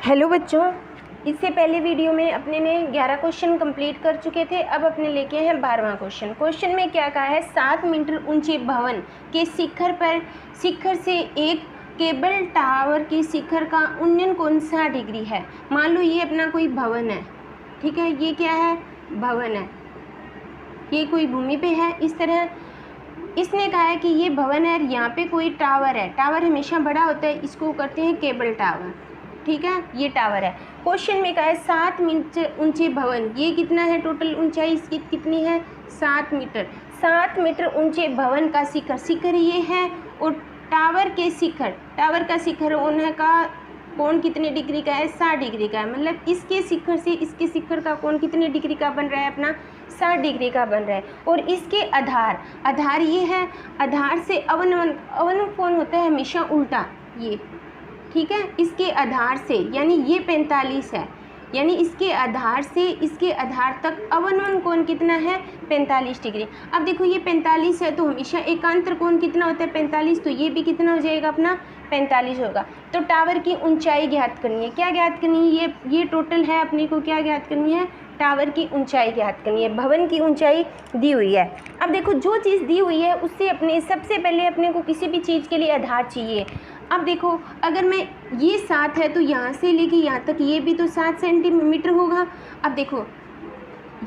Hello बच्चों, इससे पहले वीडियो में अपने ने 11 क्वेश्चन कंप्लीट कर चुके थे। अब अपने लेके हैं 12वां क्वेश्चन। क्वेश्चन में क्या कहा है, 7 मीटर ऊंचे भवन के शिखर से एक केबल टावर के शिखर का उन्नयन कौन सा डिग्री है। मान लो ये अपना कोई भवन है, ठीक है, ये क्या है, भवन है, ये कोई भूमि पे है। इस तरह इसने कहा है कि ये भवन है, यहाँ पे कोई टावर है। टावर हमेशा बड़ा होता है, इसको करते हैं केबल टावर, ठीक है, ये टावर है। क्वेश्चन में कहा है 7 मीटर ऊंचे भवन, ये कितना है, टोटल ऊंचाई इसकी कितनी है, 7 मीटर। 7 मीटर ऊंचे भवन का शिखर ये है, और टावर का शिखर होने का कोण कितने डिग्री का है, 60 डिग्री का है। मतलब इसके शिखर से इसके शिखर का कोण कितने डिग्री का बन रहा है, अपना 60 डिग्री का बन रहा है। और इसके आधार ये है, आधार से अवन कोण होता है हमेशा उल्टा, ये ठीक है। इसके आधार से यानी ये 45 है, यानी इसके आधार से इसके आधार तक अवनवन कोण कितना है, 45 डिग्री। अब देखो ये 45 है तो हमेशा एकांतर कोण कितना होता है, 45, तो ये भी कितना हो जाएगा, अपना 45 होगा। तो टावर की ऊंचाई ज्ञात करनी है। क्या ज्ञात करनी है, ये टोटल है, अपने को क्या ज्ञात करनी है, टावर की ऊंचाई ज्ञात करनी है। भवन की ऊंचाई दी हुई है। अब देखो जो चीज़ दी हुई है उससे अपने सबसे पहले अपने को किसी भी चीज़ के लिए आधार चाहिए। अब देखो अगर मैं ये 7 है तो यहाँ से लेके यहाँ तक ये भी तो 7 सेंटीमीटर होगा। अब देखो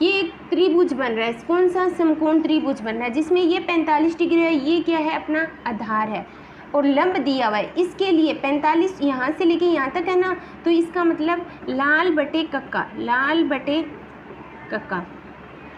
ये एक त्रिभुज बन रहा है, कौन सा, समकोण त्रिभुज बन रहा है, जिसमें ये 45 डिग्री है, ये क्या है, अपना आधार है, और लंब दिया हुआ है। इसके लिए 45 यहाँ से लेके यहाँ तक है ना, तो इसका मतलब लाल बटे कक्का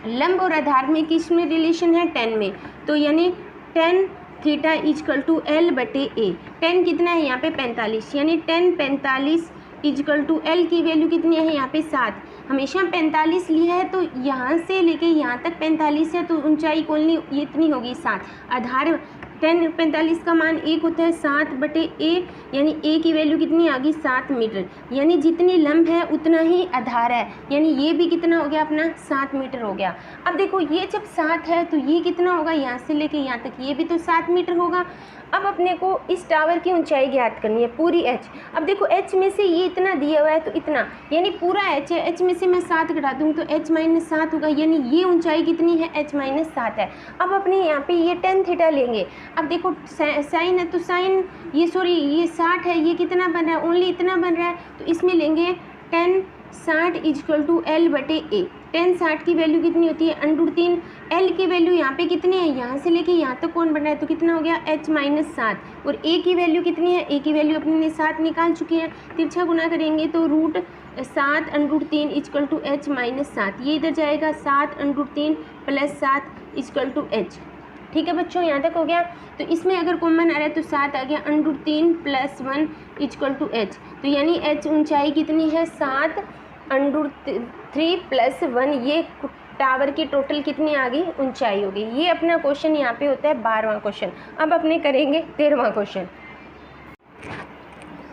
लंब और आधार में किस में रिलेशन है, 10 में। तो यानी 10 थीटा इजकल टू L बटे A। 10 कितना है यहाँ पे, 45, यानी 10 45 इजकल टू L की वैल्यू कितनी है यहाँ पे, 7। हमेशा 45 लिया है तो यहाँ से लेके यहाँ तक 45 है, तो ऊंचाई कौन ये इतनी होगी, 7। आधार 10 45 का मान 1 होता है, 7 बटे A, यानी A की वैल्यू कितनी आ गई, 7 मीटर। यानी जितनी लंब है उतना ही आधार है, यानी ये भी कितना हो गया, अपना 7 मीटर हो गया। अब देखो ये जब 7 है तो ये कितना होगा, यहाँ से लेके यहाँ तक ये भी तो 7 मीटर होगा। अब अपने को इस टावर की ऊंचाई ज्ञात करनी है, पूरी H। अब देखो H में से ये इतना दिया हुआ है तो इतना, यानी पूरा H है, H में से मैं 7 घटा दूँ तो H माइनस 7 होगा, यानी ये ऊंचाई कितनी है, H माइनस 7 है। अब अपने यहाँ पे ये 10 थीटा लेंगे। अब देखो साइन है तो साइन ये 60 है, ये कितना बन रहा है, ओनली इतना बन रहा है, तो इसमें लेंगे 10 60 इजकल टू L बटे A। 10 60 की वैल्यू कितनी होती है, √3। L की वैल्यू यहाँ पे कितनी है, यहाँ से लेके यहाँ तक कौन बन रहा है, तो कितना हो गया, H माइनस 7। और A की वैल्यू कितनी है, A की वैल्यू अपने ने 7 निकाल चुकी है। तिरछा गुना करेंगे तो √7 √3 इजकल टू H माइनस 7। ये इधर जाएगा 7 √3 प्लस 7 इजकल टू H। ठीक है बच्चों, यहाँ तक हो गया। तो इसमें अगर कॉमन आ रहा है तो 7 आ गया, √3 प्लस 1 इजकल टू H। तो यानी H ऊंचाई कितनी है, 7 √3 प्लस 1, ये टावर की टोटल कितनी आ गई, ऊंचाई होगी। ये अपना क्वेश्चन यहाँ पे होता है 12वां क्वेश्चन। अब अपने करेंगे 13वां क्वेश्चन।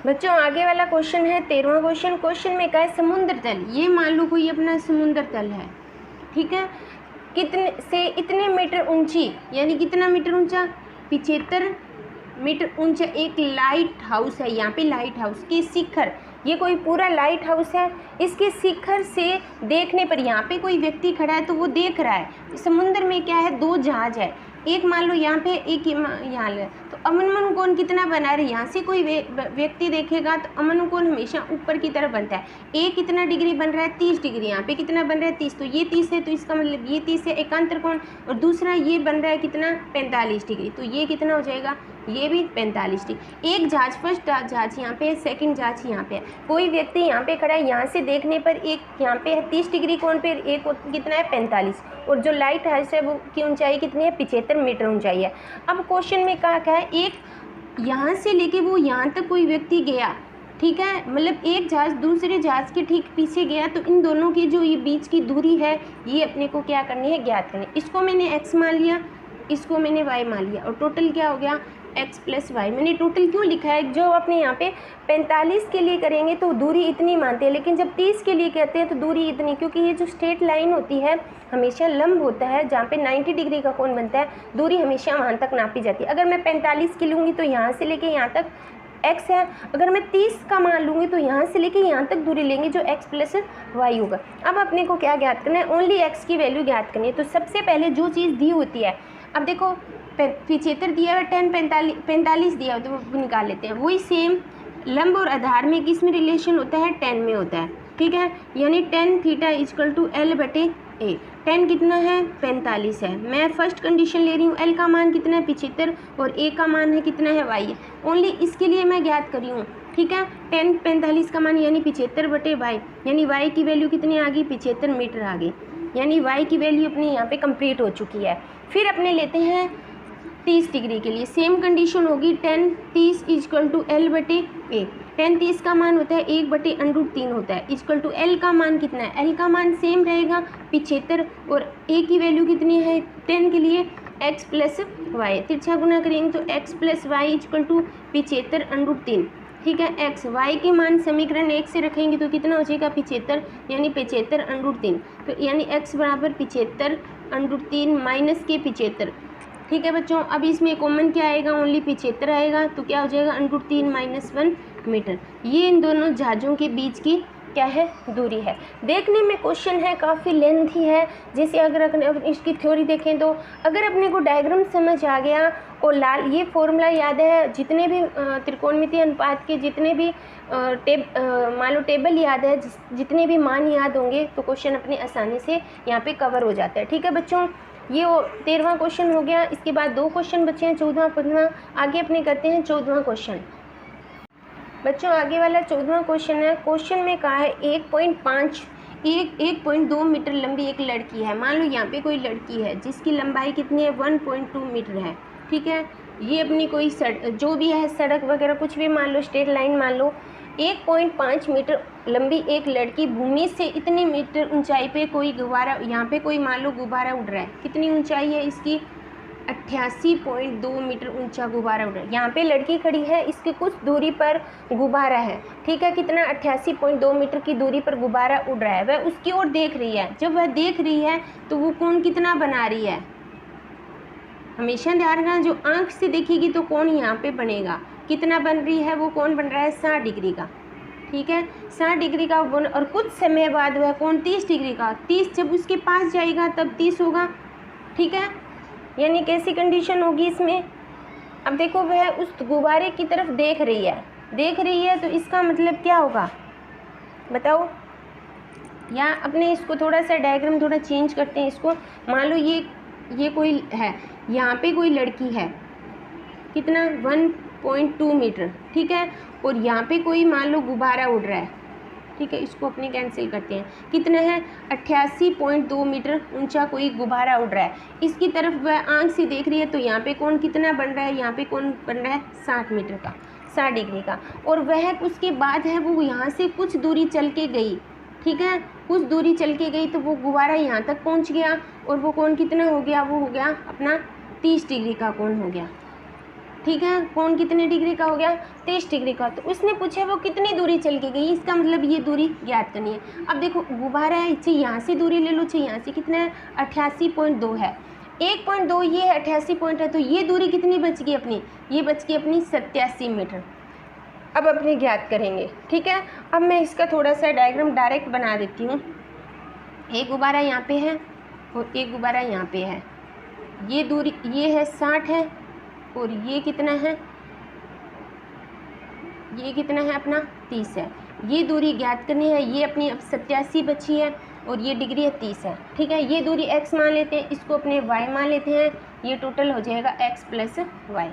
बच्चों आगे वाला क्वेश्चन है 13वां क्वेश्चन। क्वेश्चन में कहा है समुद्र तल, ये मान लो कोई अपना समुद्र तल है, ठीक है, कितने से इतने मीटर ऊंची, यानी कितना मीटर ऊंचा, 75 मीटर ऊंचा एक लाइट हाउस है। यहाँ पे लाइट हाउस के शिखर, ये कोई पूरा लाइट हाउस है, इसके शिखर से देखने पर यहाँ पे कोई व्यक्ति खड़ा है तो वो देख रहा है। समुद्र में क्या है, 2 जहाज है, एक मान लो यहाँ पे, एक यहाँ ले, तो अवनवन कोण कितना बना रहे, यहाँ से कोई व्यक्ति देखेगा तो अवनवन कोण हमेशा ऊपर की तरफ बनता है। एक कितना डिग्री बन रहा है, 30 डिग्री, यहाँ पे कितना बन रहा है, 30, तो ये 30 है, तो इसका मतलब ये 30 है एकांतर कोण। और दूसरा ये बन रहा है कितना, 45 डिग्री, तो ये कितना हो जाएगा, ये भी 45 डिग्री। एक जहाज, फर्स्ट जहाज यहाँ पे है, सेकंड जहाज यहाँ पे है, कोई व्यक्ति यहाँ पे खड़ा है, यहाँ से देखने पर एक यहाँ पे है 30 डिग्री कोण पे, एक कितना है, 45, और जो लाइट हाउस है वो की ऊंचाई कितनी है, 75 मीटर ऊंचाई है। अब क्वेश्चन में कहा है एक यहाँ से लेके वो यहाँ तक कोई व्यक्ति गया, ठीक है, मतलब एक जहाज दूसरे जहाज के ठीक पीछे गया, तो इन दोनों की जो ये बीच की दूरी है ये अपने को क्या करनी है, ज्ञात करनी है। इसको मैंने x मान लिया, इसको मैंने y मान लिया, और टोटल क्या हो गया, x प्लस वाई। मैंने टोटल क्यों लिखा है, जो अपने यहाँ पे 45 के लिए करेंगे तो दूरी इतनी मानते हैं, लेकिन जब 30 के लिए कहते हैं तो दूरी इतनी, क्योंकि ये जो स्ट्रेट लाइन होती है हमेशा लंब होता है, जहाँ पे 90 डिग्री का कोण बनता है, दूरी हमेशा वहाँ तक नापी जाती है। अगर मैं 45 की लूँगी तो यहाँ से लेके यहाँ तक x है, अगर मैं 30 का मान लूँगी तो यहाँ से लेके यहाँ तक दूरी लेंगे जो x प्लस वाई होगा। अब अपने को क्या ज्ञात करना है, ओनली x की वैल्यू ज्ञात करनी है। तो सबसे पहले जो चीज़ दी होती है, अब देखो 75 दिया है, 10 45 दिया है, तो वो निकाल लेते हैं। वही सेम लंब और आधार में किस में रिलेशन होता है, 10 में होता है, ठीक है। यानी tan theta equal to L बटे A। 10 कितना है, 45 है। मैं फर्स्ट कंडीशन ले रही हूँ, L का मान कितना है 75 और A का मान है कितना है y है, ओनली इसके लिए मैं ज्ञात करी हूँ, ठीक है। 10 45 का मान यानी 75 बटे y, यानी y की वैल्यू कितनी आ गई, 75 मीटर आ गई, यानी y की वैल्यू अपनी यहाँ पे कंप्लीट हो चुकी है। फिर अपने लेते हैं 30 डिग्री के लिए, सेम कंडीशन होगी, 10 30 इक्वल टू L बटे A। 10 30 का मान होता है 1 बटे √3 होता है, इक्वल टू L का मान कितना है, L का मान सेम रहेगा 75 और A की वैल्यू कितनी है 10 के लिए x प्लस वाई, तिरछा गुना करेंगे तो x plus y equal to 75 √3, ठीक है। x y के मान समीकरण 1 से रखेंगे तो कितना हो जाएगा 75, यानी 75 √3, तो यानी x बराबर 75 √3 माइनस के 75, ठीक है बच्चों। अब इसमें कॉमन क्या आएगा, ओनली 75 आएगा, तो क्या हो जाएगा √3 माइनस 1 मीटर। ये इन दोनों जहाज़ों के बीच की क्या है, दूरी है। देखने में क्वेश्चन है काफ़ी लेंथी है, जैसे अगर इसकी थ्योरी देखें तो अगर अपने को डायग्राम समझ आ गया और लाल ये फॉर्मूला याद है, जितने भी त्रिकोणमितीय अनुपात के जितने भी मान लो टेबल याद है, जितने भी मान याद होंगे तो क्वेश्चन अपने आसानी से यहाँ पे कवर हो जाता है, ठीक है बच्चों। ये 13वां क्वेश्चन हो गया। इसके बाद 2 क्वेश्चन बचे हैं, 14वां 15वां। आगे अपने करते हैं 14वां क्वेश्चन। बच्चों आगे वाला 14वां क्वेश्चन है। क्वेश्चन में कहा है 1.2 मीटर लंबी एक लड़की है। मान लो यहाँ पे कोई लड़की है जिसकी लंबाई कितनी है 1.2 मीटर है, ठीक है। ये अपनी कोई जो भी है सड़क वगैरह कुछ भी मान लो, स्ट्रेट लाइन मान लो, 1.5 मीटर लंबी एक लड़की भूमि से इतनी मीटर ऊंचाई पे कोई गुब्बारा, यहाँ पे कोई मान लो गुब्बारा उड़ रहा है, कितनी ऊंचाई है इसकी 88.2 मीटर ऊंचा गुब्बारा उड़ रहा है। यहाँ पे लड़की खड़ी है, इसके कुछ दूरी पर गुब्बारा है, ठीक है। कितना 88.2 मीटर की दूरी पर गुब्बारा उड़ रहा है, वह उसकी ओर देख रही है। जब वह देख रही है तो वो कोण कितना बना रही है, हमेशा ध्यान रखना, जो आंख से देखेगी तो कोण यहाँ पे बनेगा, कितना बन रही है, वो कोण बन रहा है 60 डिग्री का, ठीक है। 60 डिग्री का कोण, और कुछ समय बाद वह कोण 30 डिग्री का, 30 जब उसके पास जाएगा तब 30 होगा, ठीक है। यानी कैसी कंडीशन होगी इसमें, अब देखो वह उस गुब्बारे की तरफ देख रही है, तो इसका मतलब क्या होगा बताओ। या अपने इसको थोड़ा सा डायग्राम थोड़ा चेंज करते हैं इसको। मान लो ये कोई है, यहाँ पे कोई लड़की है, कितना 1.2 मीटर, ठीक है, और यहाँ पे कोई मान लो गुब्बारा उड़ रहा है, ठीक है। इसको अपने कैंसिल करते हैं, कितना है 88.2 मीटर ऊंचा कोई गुब्बारा उड़ रहा है, इसकी तरफ वह आंख से देख रही है, तो यहाँ पे कोण कितना बन रहा है, यहाँ पे कोण बन रहा है 60 मीटर का, 60 डिग्री का। और वह उसके बाद है वो यहाँ से कुछ दूरी चल के गई, ठीक है, कुछ दूरी चल के गई, तो वो गुब्बारा यहाँ तक पहुँच गया, और वो कोण कितना हो गया, वो हो गया अपना 30 डिग्री का कोण हो गया, ठीक है। कोण कितने डिग्री का हो गया, 30 डिग्री का। तो उसने पूछा वो कितनी दूरी चल के गई, इसका मतलब ये दूरी ज्ञात करनी है। अब देखो गुब्बारा है, इससे यहाँ से दूरी ले लो, चाहिए यहाँ से कितना है 88.2 है, 1.2 ये है 88 पॉइंट है, तो ये दूरी कितनी बच गई अपनी, ये बच गई अपनी 87 मीटर। अब अपने ज्ञात करेंगे, ठीक है। अब मैं इसका थोड़ा सा डायग्राम डायरेक्ट बना देती हूँ। एक गुब्बारा यहाँ पे है और एक गुब्बारा यहाँ पे है, ये दूरी ये है 60 है, और ये कितना है अपना 30 है। ये दूरी ज्ञात करनी है, ये अपनी अब 87 बची है और ये डिग्री है 30 है, ठीक है। ये दूरी x मान लेते हैं, इसको अपने y मान लेते हैं, ये टोटल हो जाएगा x प्लस वाई,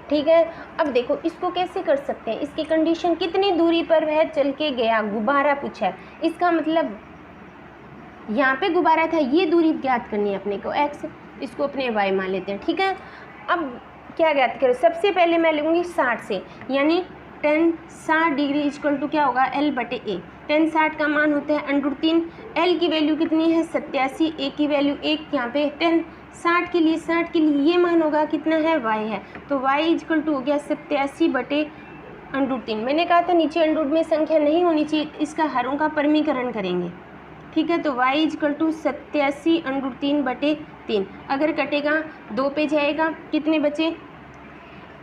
ठीक है। अब देखो इसको कैसे कर सकते हैं, इसकी कंडीशन कितनी दूरी पर वह चल के गया, गुब्बारा पूछा है, इसका मतलब यहाँ पे गुब्बारा था, ये दूरी ज्ञात करनी है अपने को x, इसको अपने y मान लेते हैं, ठीक है। अब क्या ज्ञात करो, सबसे पहले मैं लूँगी 60 से, यानी 10 60 डिग्री इक्वल टू क्या होगा L बटे A। 10 60 का मान होता है √3, L की वैल्यू कितनी है 87, A की वैल्यू 1, यहाँ पे 10 60 के लिए ये मान होगा कितना है y है, तो y इक्वल टू हो गया 87 बटे √3। मैंने कहा था नीचे अंडर में संख्या नहीं होनी चाहिए, इसका हरों का परमीकरण करेंगे, ठीक है। तो y इक्वल टू 87 √3 बटे 3, अगर कटेगा 2 पे जाएगा, कितने बचे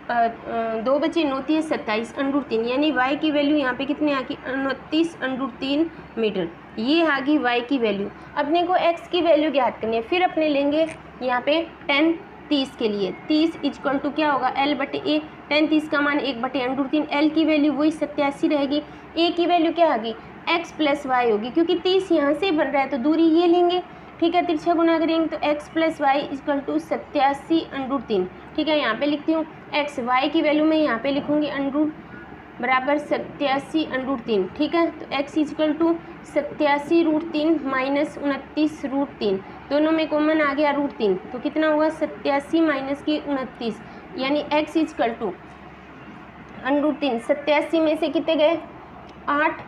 2 बचे 9 3 27 √3, यानी y की वैल्यू यहाँ पे कितने आ गई 29 √3 मीटर। ये आ गई y की वैल्यू। अपने को x की वैल्यू ज्ञात करनी है। फिर अपने लेंगे यहाँ पे 10 30 के लिए 30 इक्वल टू क्या होगा L/A। 10 30 का मान 1/√3। L की वैल्यू वही 87 रहेगी। A की वैल्यू क्या आ गई x + y होगी, क्योंकि 30 यहाँ से बन रहा है तो दूरी ये लेंगे। ठीक है, तिरछा गुना करेंगे तो x + y इक्वल टू 87√3। ठीक है, यहाँ पे लिखती हूँ x, y की वैल्यू मैं यहाँ पे लिखूँगी बराबर 87√3। ठीक है, तो x इक्वल टू 87√3 माइनस 29√3, दोनों में कॉमन आ गया √3, तो कितना होगा 87 माइनस की 29, यानी x इक्वल टू √3। 87 में से कितने गए 8,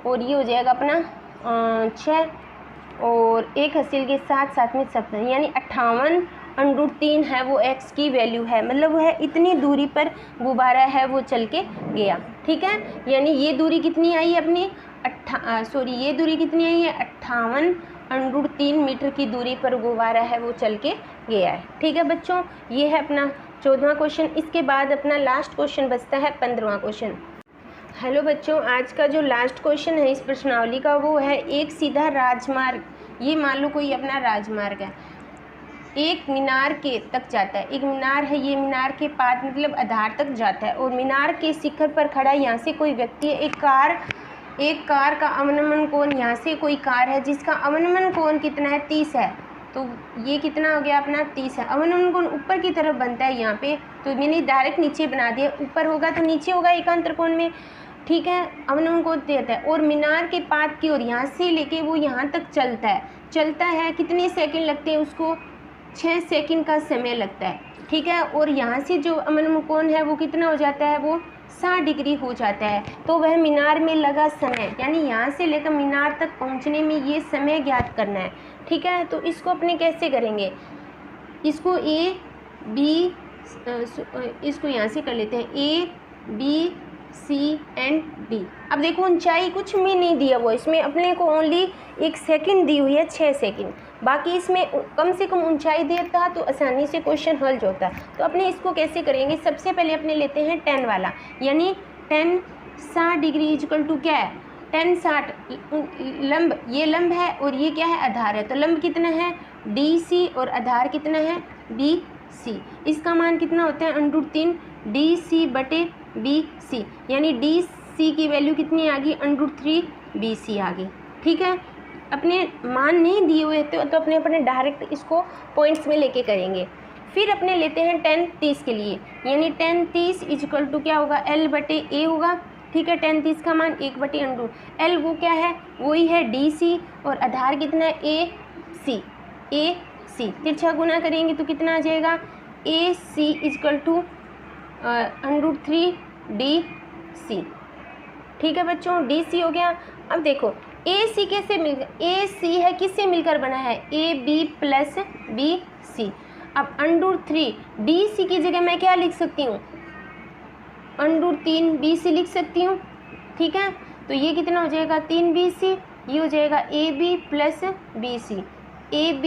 और ये हो जाएगा अपना 6, और 1 हासिल के साथ में 7, यानी 58√3 है वो x की वैल्यू है। मतलब वो है इतनी दूरी पर गुब्बारा है वो चल के गया। ठीक है, यानी ये दूरी कितनी आई अपनी ये दूरी कितनी आई है 58√3 मीटर की दूरी पर गुब्बारा है वो चल के गया है। ठीक है बच्चों, ये है अपना 14वां क्वेश्चन। इसके बाद अपना लास्ट क्वेश्चन बचता है 15वां क्वेश्चन। हेलो बच्चों, आज का जो लास्ट क्वेश्चन है इस प्रश्नावली का वो है एक सीधा राजमार्ग। ये मान लो कोई अपना राजमार्ग है, एक मीनार के तक जाता है। एक मीनार है, ये मीनार के पास मतलब आधार तक जाता है, और मीनार के शिखर पर खड़ा यहाँ से कोई व्यक्ति है। एक कार का अवनमन कोण, यहाँ से कोई कार है जिसका अवनमन कोण कितना है 30 है, तो ये कितना हो गया अपना 30 है। अवनमन कोण ऊपर की तरफ बनता है यहाँ पे, तो मैंने डायरेक्ट नीचे बना दिया। ऊपर होगा तो नीचे होगा एकांतर कोण में। ठीक है, अवनमन कोण देता है, और मीनार के पात की ओर यहाँ से लेके वो यहाँ तक चलता है। कितने सेकंड लगते हैं उसको 6 सेकंड का समय लगता है। ठीक है, और यहाँ से जो अवनमन कोण है वो कितना हो जाता है वो 60 डिग्री हो जाता है। तो वह मीनार में लगा समय, यानी यहाँ से लेकर मीनार तक पहुँचने में ये समय ज्ञात करना है। ठीक है, तो इसको अपने कैसे करेंगे, इसको इसको यहाँ से कर लेते हैं A-B-C-D। अब देखो ऊंचाई कुछ भी नहीं दिया वो, इसमें अपने को ओनली 1 सेकंड दी हुई है 6 सेकंड, बाकी इसमें कम से कम ऊंचाई देता तो आसानी से क्वेश्चन हल होता। तो अपने इसको कैसे करेंगे, सबसे पहले अपने लेते हैं 10 वाला, यानी 10 60 डिग्री इक्वल टू क्या है 10 60 लंब, ये लंब है और ये क्या है आधार है। तो लंब कितना है DC और आधार कितना है BC। इसका मान कितना होता है √3 DC/BC, यानी DC की वैल्यू कितनी आ गई √3 BC आ गई। ठीक है, अपने मान नहीं दिए हुए तो अपने डायरेक्ट इसको पॉइंट्स में लेके करेंगे। फिर अपने लेते हैं 10 30 के लिए, यानी 10 30 इक्वल टू क्या होगा L/A होगा। ठीक है, 10 30 का मान 1/√। L वो क्या है वही है DC, और आधार कितना है AC। तिरछा गुना करेंगे तो कितना आ जाएगा AC इक्वल टू √3 DC। ठीक है बच्चों, DC हो गया। अब देखो AC कैसे मिल गया, AC है किससे मिलकर बना है AB + BC। अब √3 DC की जगह मैं क्या लिख सकती हूँ √3 BC लिख सकती हूँ। ठीक है, तो ये कितना हो जाएगा 3 BC, ये हो जाएगा AB + BC। AB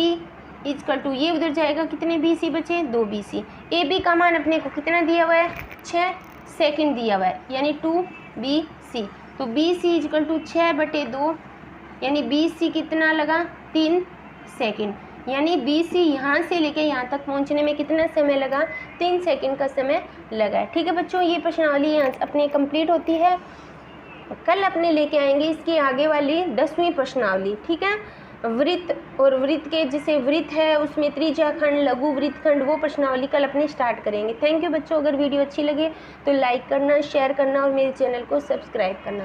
equal to ये उधर जाएगा, कितने BC बचे 2 BC। AB का मान अपने को कितना दिया हुआ है 6 सेकंड दिया हुआ है, यानी 2 BC। तो BC इक्वल टू 6/2, यानी BC कितना लगा 3 सेकंड, यानी BC यहाँ से लेके यहाँ तक पहुँचने में कितना समय लगा 3 सेकंड का समय लगा है। ठीक है बच्चों, ये प्रश्नावली यहाँ अपने कंप्लीट होती है। कल अपने लेके आएंगे इसकी आगे वाली 10वीं प्रश्नावली। ठीक है, वृत्त और वृत्त के जैसे वृत्त है उसमें त्रिज्याखंड, लघु वृत्तखंड, वो प्रश्नावली कल अपने स्टार्ट करेंगे। थैंक यू बच्चों, अगर वीडियो अच्छी लगे तो लाइक करना, शेयर करना और मेरे चैनल को सब्सक्राइब करना।